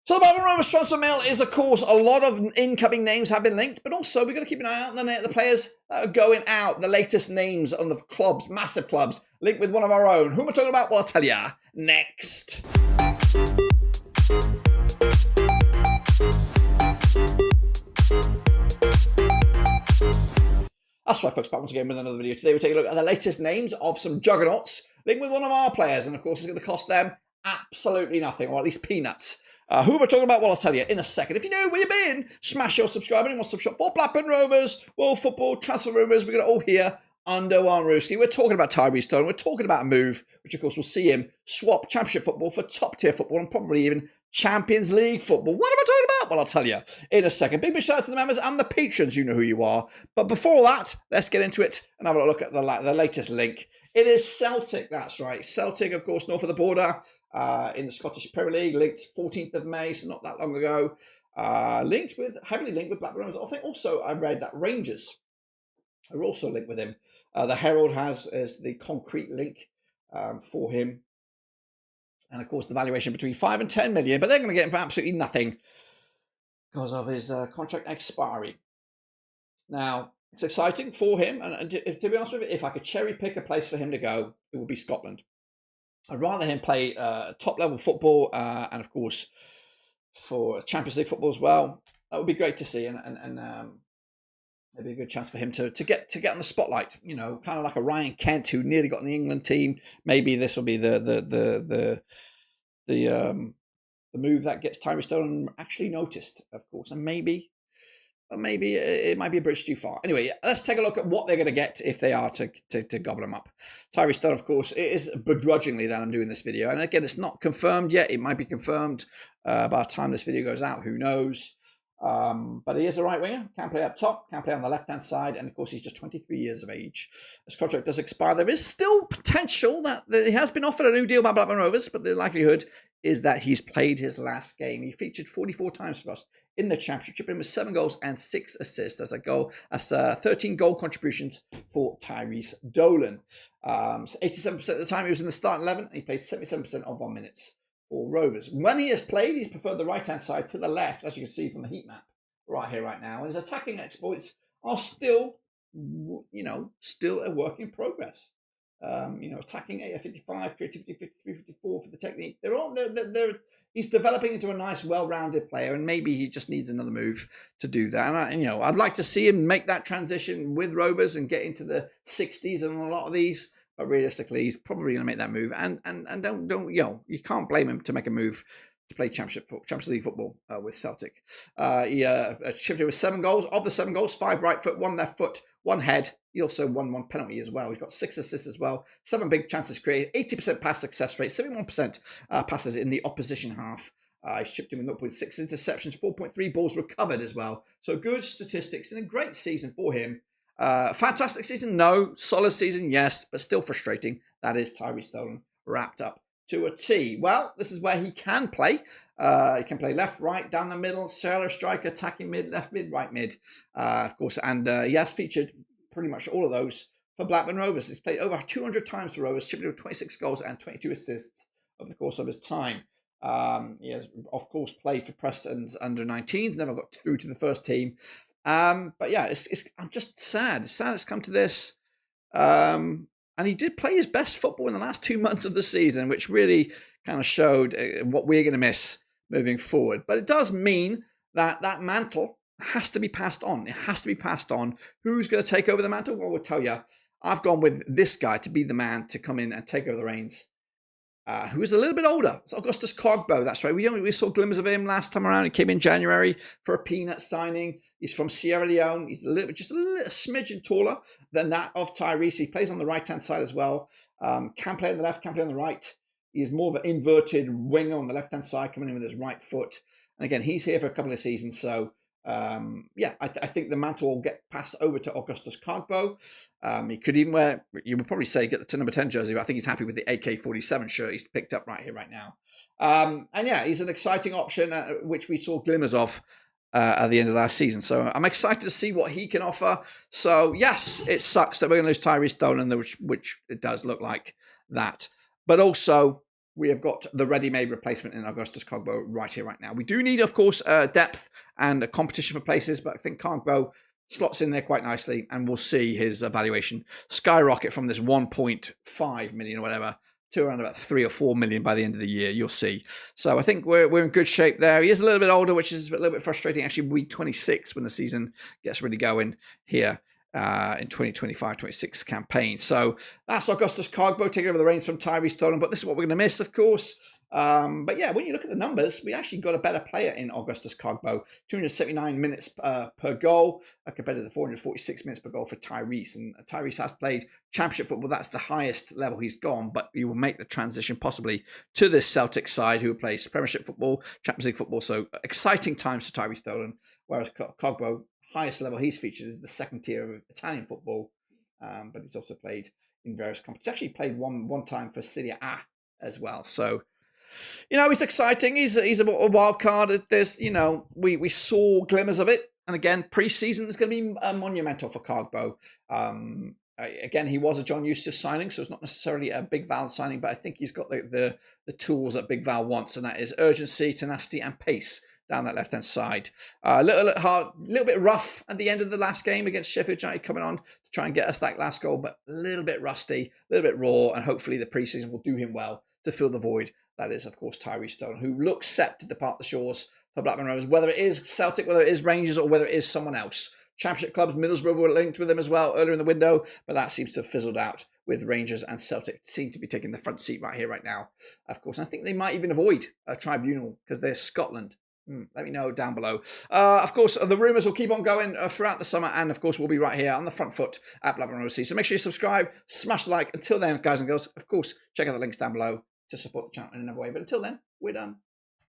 So the Blackburn Rovers transfer mail is, of course, a lot of incoming names have been linked, but also we've got to keep an eye out on the players that are going out, the latest names on the clubs, massive clubs, linked with one of our own. Who am I talking about? Well, I'll tell you next. That's right, folks, back once again with another video. Today we're taking a look at the latest names of some juggernauts linked with one of our players, and of course it's going to cost them absolutely nothing, or at least peanuts. Who am I talking about? Well, I'll tell you in a second. If you know where you've been, smash your subscribe and sub shop for Blackburn Rovers, World Football, Transfer Rumours. We're going to all here under one roof. We're talking about Tyrhys Dolan. We're talking about a move, which of course will see him swap Championship football for top tier football and probably even Champions League football. What am I talking about? Well, I'll tell you in a second. Big shout out to the members and the patrons. You know who you are. But before that, let's get into it and have a look at the latest link. It is Celtic, that's right. Celtic, of course, north of the border in the Scottish Premier League, linked 14th of May, so not that long ago. Heavily linked with Blackburn Rovers. I think also I read that Rangers are also linked with him. The Herald has as the concrete link for him. And of course, the valuation between 5 and 10 million, but they're going to get him for absolutely nothing because of his contract expiry. Now, it's exciting for him, and to be honest with you, if I could cherry pick a place for him to go, it would be Scotland. I'd rather him play top level football, and of course for Champions League football as well. That would be great to see, and it'd be a good chance for him to get on the spotlight. You know, kind of like a Ryan Kent who nearly got in the England team. Maybe this will be the move that gets Tyrhys Dolan actually noticed, of course, and maybe it might be a bridge too far. Anyway, let's take a look at what they're going to get if they are to gobble them up. Tyrhys Dolan, of course, it is begrudgingly that I'm doing this video. And again, it's not confirmed yet. It might be confirmed by the time this video goes out. Who knows? But he is a right winger. Can play up top, can play on the left-hand side. And of course, he's just 23 years of age. His contract does expire. There is still potential that he has been offered a new deal by Blackburn Rovers, but the likelihood is that he's played his last game. He featured 44 times for us in the Championship, chipping in with 7 goals and 6 assists as 13 goal contributions for Tyrhys Dolan. 87% of the time he was in the starting 11, and he played 77% of 1 minutes for Rovers. When he has played, he's preferred the right-hand side to the left, as you can see from the heat map right here, right now. And his attacking exploits are still, still a work in progress. Attacking 55, creativity 53, 54 for the technique. He's developing into a nice, well-rounded player, and maybe he just needs another move to do that. And I'd like to see him make that transition with Rovers and get into the 60s and a lot of these. But realistically, he's probably going to make that move. And don't you can't blame him to make a move to play Champions League football with Celtic. He chipped with 7 goals. Of the 7 goals, 5 right foot, 1 left foot, 1 head. He also won 1 penalty as well. He's got 6 assists as well. 7 big chances created. 80% pass success rate. 71% passes in the opposition half. He's chipped in with 0.6 interceptions. 4.3 balls recovered as well. So good statistics and a great season for him. Fantastic season? No. Solid season? Yes. But still frustrating. That is Tyrhys Dolan wrapped up to a T. Well, this is where he can play. He can play left, right, down the middle, shallow striker, attacking mid, left mid, right mid, of course. And he has featured pretty much all of those for Blackburn Rovers. He's played over 200 times for Rovers, chipping with 26 goals and 22 assists over the course of his time. He has, of course, played for Preston's under-19s, never got through to the first team. But yeah, I'm just sad. It's sad it's come to this. And he did play his best football in the last 2 months of the season, which really kind of showed what we're going to miss moving forward. But it does mean that that mantle has to be passed on. It has to be passed on. Who's going to take over the mantle? Well, we'll tell you. I've gone with this guy to be the man to come in and take over the reins. Who is a little bit older. It's Augustus Cogbo, that's right. We saw glimmers of him last time around. He came in January for a peanut signing. He's from Sierra Leone. He's just a little smidgen taller than that of Tyrhys. He plays on the right-hand side as well. Can play on the left, can play on the right. He's more of an inverted winger on the left-hand side, coming in with his right foot. And again, he's here for a couple of seasons, so I think the mantle will get passed over to Augustus Cogbo. He could even wear, you would probably say, get the number 10 jersey, but I think he's happy with the AK-47 shirt he's picked up right here, right now. And yeah, he's an exciting option, which we saw glimmers of at the end of last season. So I'm excited to see what he can offer. So yes, it sucks that we're going to lose Tyrhys Dolan, which it does look like that. But also, we have got the ready-made replacement in Augustus Cogbo right here, right now. We do need, of course, depth and a competition for places, but I think Cogbo slots in there quite nicely, and we'll see his valuation skyrocket from this 1.5 million or whatever to around about 3 or 4 million by the end of the year. You'll see. So I think we're in good shape there. He is a little bit older, which is a little bit frustrating. Actually, we'll be 26 when the season gets really going here. In 2025-26 campaign. So that's Augustus Cogbo taking over the reins from Tyrhys Dolan, but this is what we're going to miss, of course. But yeah, when you look at the numbers, we actually got a better player in Augustus Cogbo. 279 minutes per goal compared to the 446 minutes per goal for Tyrhys. And Tyrhys has played Championship football. That's the highest level he's gone, but he will make the transition possibly to this Celtic side who plays Premiership football, Champions League football. So exciting times for Tyrhys Dolan, whereas Cogbo, highest level he's featured is the second tier of Italian football, but he's also played in various competitions. Actually played one time for Serie A as well. So, he's exciting. He's a wild card. There's, we saw glimmers of it. And again, pre-season is going to be monumental for Cogbo. Again, he was a John Eustace signing, so it's not necessarily a Big Val signing, but I think he's got the tools that Big Val wants, and that is urgency, tenacity, and pace down that left-hand side. A little bit rough at the end of the last game against Sheffield United, coming on to try and get us that last goal, but a little bit rusty, a little bit raw, and hopefully the pre-season will do him well to fill the void. That is, of course, Tyrhys Dolan, who looks set to depart the shores for Blackburn Rovers, whether it is Celtic, whether it is Rangers, or whether it is someone else. Championship clubs, Middlesbrough were linked with him as well earlier in the window, but that seems to have fizzled out with Rangers and Celtic seem to be taking the front seat right here, right now. Of course, I think they might even avoid a tribunal because they're Scotland. Let me know down below. Of course, the rumours will keep on going throughout the summer, and of course, we'll be right here on the front foot at Blackburn Roverseas. So make sure you subscribe, smash the like. Until then, guys and girls, of course, check out the links down below to support the channel in another way. But until then, we're done.